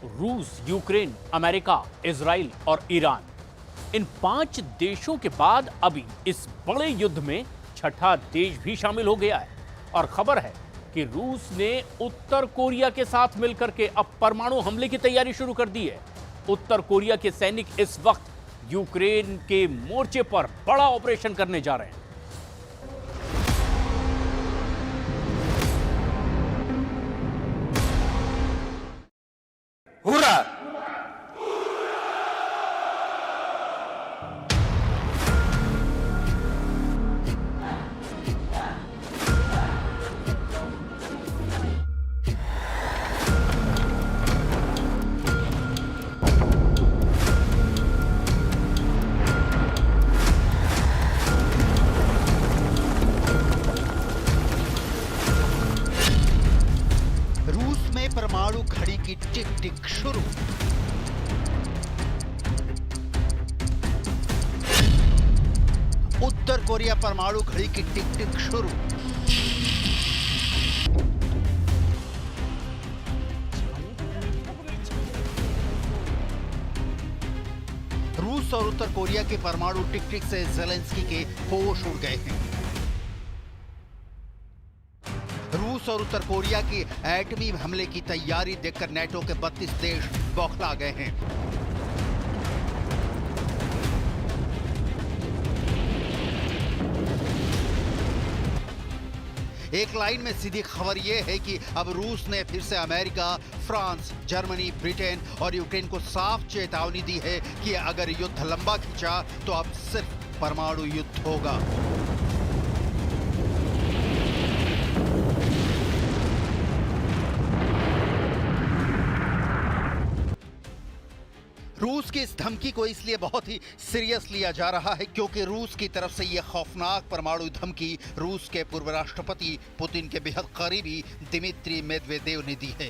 रूस, Ukraine, America, Israel और Iran, इन 5 देशों के बाद अभी इस बड़े युद्ध में छठा देश भी शामिल हो गया है। और खबर है कि रूस ने उत्तर कोरिया के साथ मिलकर के अब परमाणु हमले की तैयारी शुरू कर दी है। उत्तर कोरिया के सैनिक इस वक्त यूक्रेन के मोर्चे पर बड़ा ऑपरेशन करने जा रहे हैं। हुर्रा! रूस में परमाणु घड़ी की टिक टिक शुरू। उत्तर कोरिया परमाणु घड़ी की टिक टिक शुरू। रूस और उत्तर कोरिया के परमाणु टिक टिक से ज़ेलेंस्की के होश उड़ गए हैं। रूस और उत्तर कोरिया की एटमी हमले की तैयारी देखकर नेटो के 32 देश बौखला गए हैं। एक लाइन में सीधी खबर यह है कि अब रूस ने फिर से अमेरिका, फ्रांस, जर्मनी, ब्रिटेन और यूक्रेन को साफ चेतावनी दी है कि अगर युद्ध लंबा खिंचा तो अब सिर्फ परमाणु युद्ध होगा। रूस की इस धमकी को इसलिए बहुत ही सीरियस लिया जा रहा है क्योंकि रूस की तरफ से यह खौफनाक परमाणु धमकी रूस के पूर्व राष्ट्रपति पुतिन के बेहद करीबी दिमित्री मेदवेदेव ने दी है।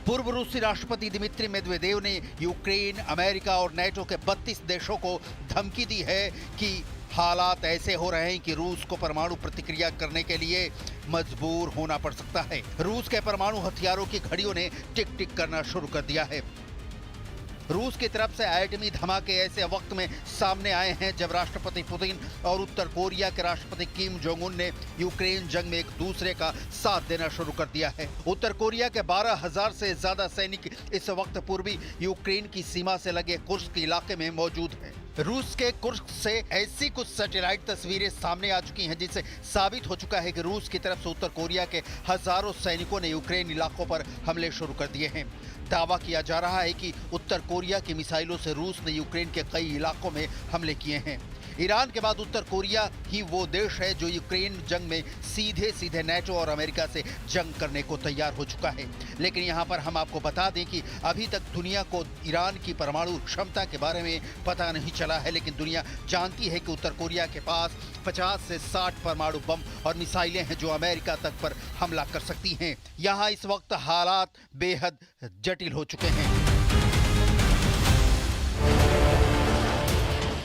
पूर्व रूसी राष्ट्रपति दिमित्री मेदवेदेव ने यूक्रेन, अमेरिका और नेटो के 32 देशों को धमकी दी है कि हालात ऐसे हो रहे हैं कि रूस को परमाणु प्रतिक्रिया करने के लिए मजबूर होना पड़ सकता है। रूस के परमाणु हथियारों की घड़ियों ने टिक टिक करना शुरू कर दिया है। रूस की तरफ से एटमी धमाके ऐसे वक्त में सामने आए हैं जब राष्ट्रपति पुतिन और उत्तर कोरिया के राष्ट्रपति किम जोंग उन ने यूक्रेन जंग में एक दूसरे का साथ देना शुरू कर दिया है। उत्तर कोरिया के 12,000 से ज्यादा सैनिक इस वक्त पूर्वी यूक्रेन की सीमा से लगे कुर्स्क इलाके में मौजूद हैं। रूस के कुर्स्क से ऐसी कुछ सैटेलाइट तस्वीरें सामने आ चुकी हैं जिससे साबित हो चुका है कि रूस की तरफ से उत्तर कोरिया के हजारों सैनिकों ने यूक्रेन इलाकों पर हमले शुरू कर दिए हैं। दावा किया जा रहा है कि उत्तर कोरिया की मिसाइलों से रूस ने यूक्रेन के कई इलाकों में हमले किए हैं। ईरान के बाद उत्तर कोरिया ही वो देश है जो यूक्रेन जंग में सीधे सीधे नेटो और अमेरिका से जंग करने को तैयार हो चुका है। लेकिन यहाँ पर हम आपको बता दें कि अभी तक दुनिया को ईरान की परमाणु क्षमता के बारे में पता नहीं चला है, लेकिन दुनिया जानती है कि उत्तर कोरिया के पास 50 से 60 परमाणु बम और मिसाइलें हैं जो अमेरिका तक पर हमला कर सकती हैं। यहाँ इस वक्त हालात बेहद जटिल हो चुके हैं।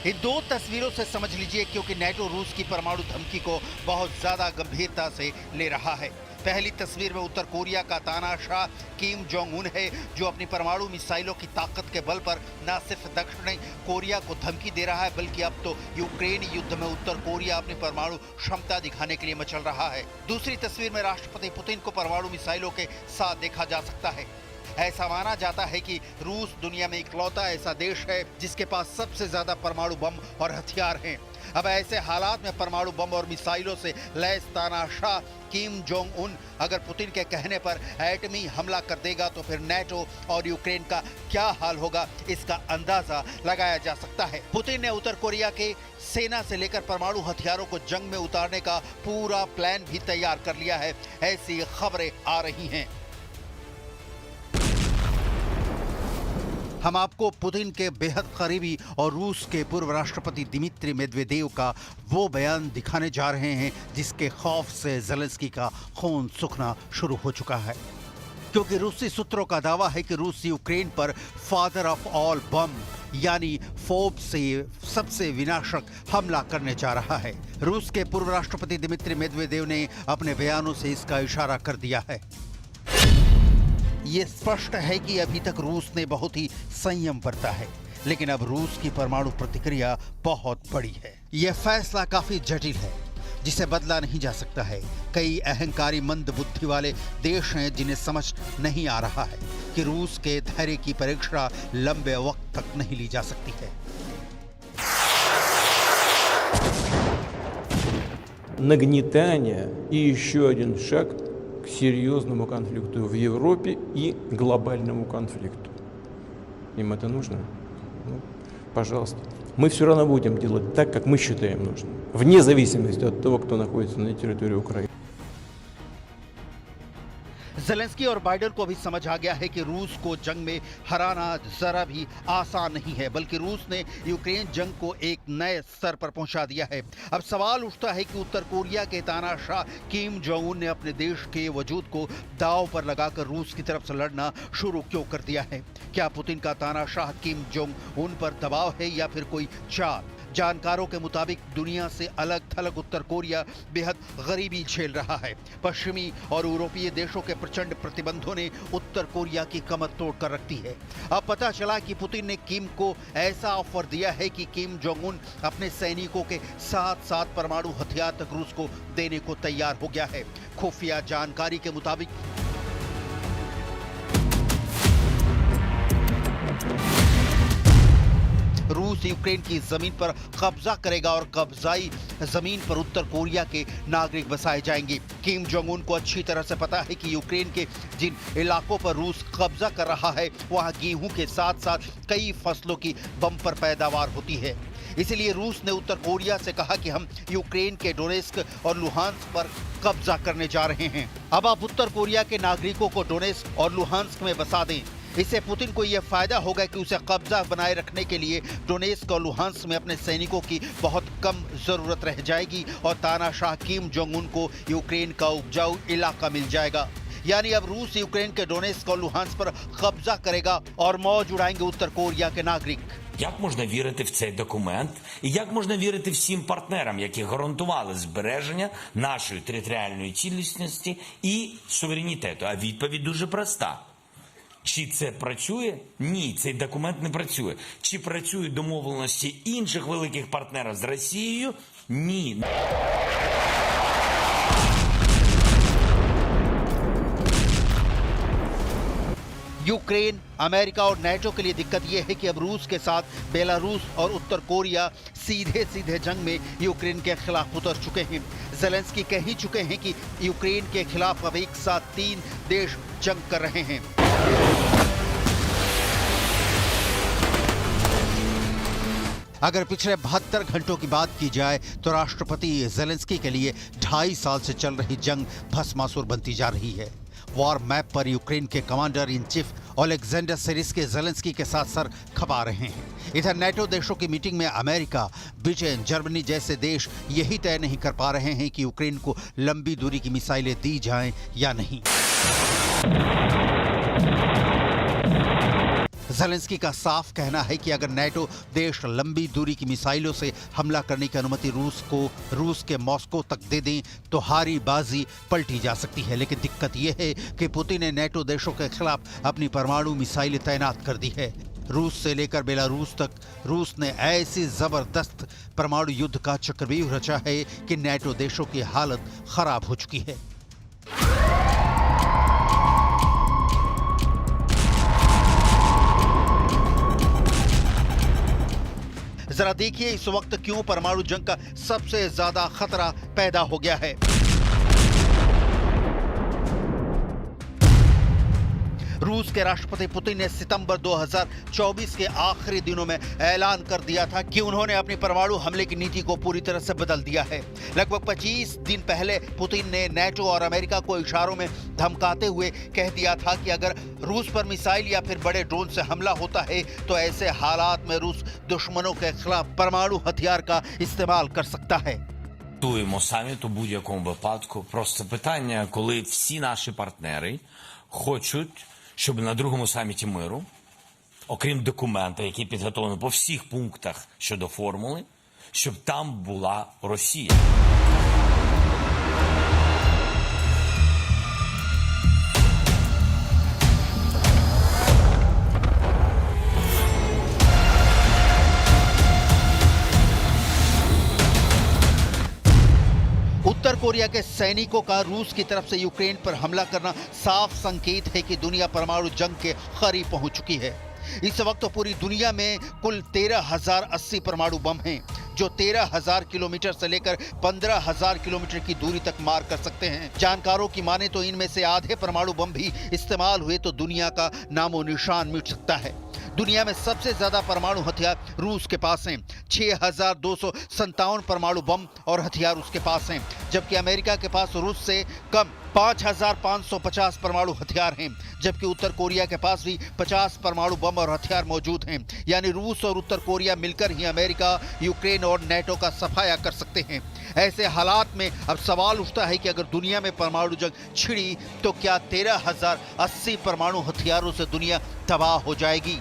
इन दो तस्वीरों से समझ लीजिए क्योंकि नेटो रूस की परमाणु धमकी को बहुत ज्यादा गंभीरता से ले रहा है। पहली तस्वीर में उत्तर कोरिया का तानाशाह किम जोंग उन है जो अपनी परमाणु मिसाइलों की ताकत के बल पर न सिर्फ दक्षिण कोरिया को धमकी दे रहा है बल्कि अब तो यूक्रेन युद्ध में उत्तर कोरिया अपनी परमाणु क्षमता दिखाने के लिए मचल रहा है। दूसरी तस्वीर में राष्ट्रपति पुतिन को परमाणु मिसाइलों के साथ देखा जा सकता है। ऐसा माना जाता है कि रूस दुनिया में इकलौता ऐसा देश है जिसके पास सबसे ज्यादा परमाणु बम और हथियार हैं। अब ऐसे हालात में परमाणु बम और मिसाइलों से लैस तानाशाह किम जोंग उन अगर पुतिन के कहने पर एटमी हमला कर देगा तो फिर नेटो और यूक्रेन का क्या हाल होगा इसका अंदाजा लगाया जा सकता है। पुतिन ने उत्तर कोरिया के सेना से लेकर परमाणु हथियारों को जंग में उतारने का पूरा प्लान भी तैयार कर लिया है, ऐसी खबरें आ रही हैं। हम आपको पुतिन के बेहद करीबी और रूस के पूर्व राष्ट्रपति दिमित्री मेदवेदेव का वो बयान दिखाने जा रहे हैं जिसके खौफ से ज़ेलेंस्की का खून सूखना शुरू हो चुका है, क्योंकि रूसी सूत्रों का दावा है कि रूस यूक्रेन पर फादर ऑफ ऑल बम यानी फोब से सबसे विनाशक हमला करने जा रहा है। रूस के पूर्व राष्ट्रपति दिमित्री मेदवेदेव ने अपने बयानों से इसका इशारा कर दिया है। ये स्पष्ट है कि अभी तक रूस ने बहुत ही संयम बरता है, लेकिन अब रूस की परमाणु प्रतिक्रिया बहुत बड़ी है। यह फैसला काफी जटिल है, जिसे बदला नहीं जा सकता है। कई अहंकारी मंद बुद्धि वाले देश हैं जिन्हें समझ नहीं आ रहा है कि रूस के धैर्य की परीक्षा लंबे वक्त तक नहीं ली जा सकती है। Нагнетание и еще один шаг к серьезному конфликту в Европе и глобальному конфликту. Им это нужно? Ну, пожалуйста. Мы все равно будем делать так, как мы считаем нужным, вне зависимости от того, кто находится на территории Украины. ज़ेलेंस्की और बाइडेन को भी समझ आ गया है कि रूस को जंग में हराना जरा भी आसान नहीं है, बल्कि रूस ने यूक्रेन जंग को एक नए स्तर पर पहुंचा दिया है। अब सवाल उठता है कि उत्तर कोरिया के तानाशाह किम जोंग उन ने अपने देश के वजूद को दांव पर लगाकर रूस की तरफ से लड़ना शुरू क्यों कर दिया है? क्या पुतिन का तानाशाह किम जोंग उन पर दबाव है या फिर कोई चाल? जानकारों के मुताबिक दुनिया से अलग थलग उत्तर कोरिया बेहद गरीबी झेल रहा है। पश्चिमी और यूरोपीय देशों के प्रचंड प्रतिबंधों ने उत्तर कोरिया की कमर तोड़ कर रखी है। अब पता चला कि पुतिन ने किम को ऐसा ऑफर दिया है कि किम जोंग उन अपने सैनिकों के साथ साथ परमाणु हथियार तक रूस को देने को तैयार हो गया है। खुफिया जानकारी के मुताबिक रूस यूक्रेन की जमीन पर कब्जा करेगा और कब्जाई जमीन पर उत्तर कोरिया के नागरिक बसाए जाएंगे। किम जोंग उन को अच्छी तरह से पता है कि यूक्रेन के जिन इलाकों पर रूस कब्जा कर रहा है वहां गेहूं के साथ साथ कई फसलों की बम्पर पैदावार होती है। इसलिए रूस ने उत्तर कोरिया से कहा कि हम यूक्रेन के डोनेस्क और लुहांस्क पर कब्जा करने जा रहे हैं। अब आप उत्तर कोरिया के नागरिकों को डोनेस्क और लुहांस्क में बसा दें। इससे पुतिन को यह फायदा होगा कि उसे कब्जा बनाए रखने के लिए डोनेस्क और लुहांस्क में अपने सैनिकों की बहुत कम जरूरत रह जाएगी और तानाशाह किम जोंग उन को यूक्रेन का उपजाऊ इलाका मिल जाएगा। यानी अब रूस यूक्रेन के डोनेस्क और लुहांस्क पर कब्जा करेगा और मौज उड़ाएंगे उत्तर कोरिया के नागरिक। Як можна вірити в цей документ? І як можна вірити всім партнерам, які гарантували збереження нашої територіальної цілісності і суверенітету? А відповідь дуже проста. Чи це працює? Ні, цей документ не працює. Чи працюють домовленості інших великих партнерів з Росією? Ні. यूक्रेन, अमेरिका और नेटो के लिए दिक्कत यह है कि अब रूस के साथ बेलारूस और उत्तर कोरिया सीधे सीधे जंग में यूक्रेन के खिलाफ उतर चुके हैं। ज़ेलेंस्की कह ही चुके हैं कि यूक्रेन के खिलाफ अब एक साथ 3 देश जंग कर रहे हैं। अगर पिछले 72 घंटों की बात की जाए तो राष्ट्रपति ज़ेलेंस्की के लिए 2.5 साल से चल रही जंग भस्मासुर बनती जा रही है। वॉर मैप पर यूक्रेन के कमांडर इन चीफ ओलेक्जेंडर सिरिस्की ज़ेलेंस्की के साथ सर खपा रहे हैं। इधर नेटो देशों की मीटिंग में अमेरिका, ब्रिटेन, जर्मनी जैसे देश यही तय नहीं कर पा रहे हैं कि यूक्रेन को लंबी दूरी की मिसाइलें दी जाएं या नहीं। ज़ेलेंस्की का साफ कहना है कि अगर नेटो देश लंबी दूरी की मिसाइलों से हमला करने की अनुमति रूस के मॉस्को तक दे दें तो हारी बाजी पलटी जा सकती है। लेकिन दिक्कत यह है कि पुतिन ने नेटो देशों के खिलाफ अपनी परमाणु मिसाइलें तैनात कर दी है। रूस से लेकर बेलारूस तक रूस ने ऐसी जबरदस्त परमाणु युद्ध का चक्रव्यूह रचा है कि नेटो देशों की हालत खराब हो चुकी है। जरा देखिए इस वक्त क्यों परमाणु जंग का सबसे ज्यादा खतरा पैदा हो गया है। रूस के राष्ट्रपति पुतिन ने सितंबर 2024 के आखिरी दिनों में ऐलान कर दिया था कि उन्होंने अपनी परमाणु हमले की नीति को पूरी तरह से बदल दिया है। लगभग 25 दिन पहले पुतिन ने नेटो और अमेरिका को इशारों में धमकाते हुए कह दिया था कि अगर रूस पर मिसाइल या फिर बड़े ड्रोन से हमला होता है तो ऐसे हालात में रूस दुश्मनों के खिलाफ परमाणु हथियार का इस्तेमाल कर सकता है। Готуємо саміт у будь-якому випадку. Просто питання, коли всі наші партнери хочуть, щоб на другому саміті миру, окрім документа, який підготовлений по всіх пунктах щодо формули, щоб там була Росія. कोरिया के सैनिकों का रूस की तरफ से यूक्रेन पर हमला करना साफ संकेत है कि दुनिया परमाणु जंग के करीब पहुंच चुकी है। इस वक्त तो पूरी दुनिया में कुल 13,080 परमाणु बम हैं, जो 13,000 किलोमीटर से लेकर 15,000 किलोमीटर की दूरी तक मार कर सकते हैं। जानकारों की माने तो इनमें से आधे परमाणु बम भी इस्तेमाल हुए तो दुनिया का नामो निशान मिट सकता है। दुनिया में सबसे ज्यादा परमाणु हथियार रूस के पास हैं। 6,257 परमाणु बम और हथियार उसके पास हैं, जबकि अमेरिका के पास रूस से कम 5,550 परमाणु हथियार हैं, जबकि उत्तर कोरिया के पास भी 50 परमाणु बम और हथियार मौजूद हैं। यानी रूस और उत्तर कोरिया मिलकर ही अमेरिका, यूक्रेन और नेटो का सफाया कर सकते हैं। ऐसे हालात में अब सवाल उठता है कि अगर दुनिया में परमाणु जंग छिड़ी तो क्या 13,080 परमाणु हथियारों से दुनिया तबाह हो जाएगी?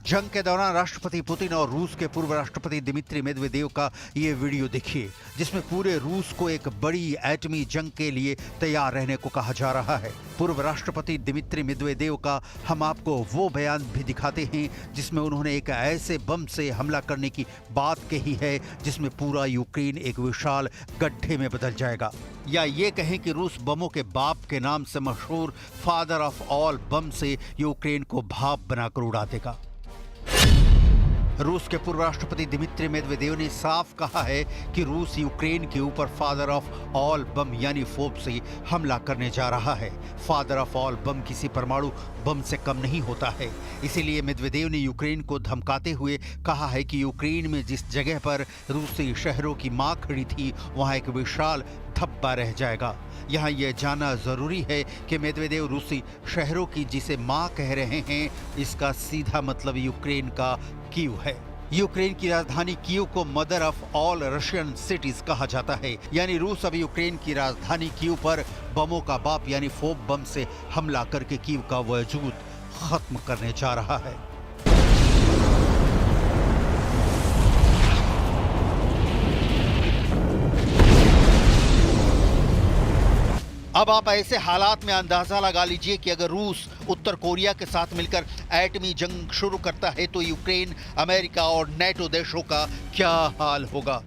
जंग के दौरान राष्ट्रपति पुतिन और रूस के पूर्व राष्ट्रपति दिमित्री मेदवेदेव का ये वीडियो देखिए, जिसमें पूरे रूस को एक बड़ी एटमी जंग के लिए तैयार रहने को कहा जा रहा है। पूर्व राष्ट्रपति दिमित्री मेदवेदेव का हम आपको वो बयान भी दिखाते हैं जिसमें उन्होंने एक ऐसे बम से हमला करने की बात कही है जिसमें पूरा यूक्रेन एक विशाल गड्ढे में बदल जाएगा। या ये कहें कि रूस बमों के बाप के नाम से मशहूर फादर ऑफ ऑल बम से यूक्रेन को भाप बनाकर उड़ा देगा। रूस के पूर्व राष्ट्रपति दिमित्री मेदवेदेव ने साफ कहा है कि रूस यूक्रेन के ऊपर फादर ऑफ ऑल बम यानी फोब से हमला करने जा रहा है। फादर ऑफ ऑल बम किसी परमाणु बम से कम नहीं होता है। इसीलिए मेदवेदेव ने यूक्रेन को धमकाते हुए कहा है कि यूक्रेन में जिस जगह पर रूसी शहरों की मां खड़ी थी वहां एक विशाल धब्बा रह जाएगा। यहाँ यह जानना जरूरी है कि मेदवेदेव रूसी शहरों की जिसे मां कह रहे हैं, इसका सीधा मतलब यूक्रेन का कीव है। यूक्रेन की राजधानी कीव को mother of all Russian cities कहा जाता है। यानी रूस अब यूक्रेन की राजधानी कीव पर बमों का बाप यानी फोब बम से हमला करके कीव का वजूद खत्म करने जा रहा है। अब आप ऐसे हालात में अंदाजा लगा लीजिए कि अगर रूस उत्तर कोरिया के साथ मिलकर एटमी जंग शुरू करता है तो यूक्रेन, अमेरिका और नेटो देशों का क्या हाल होगा।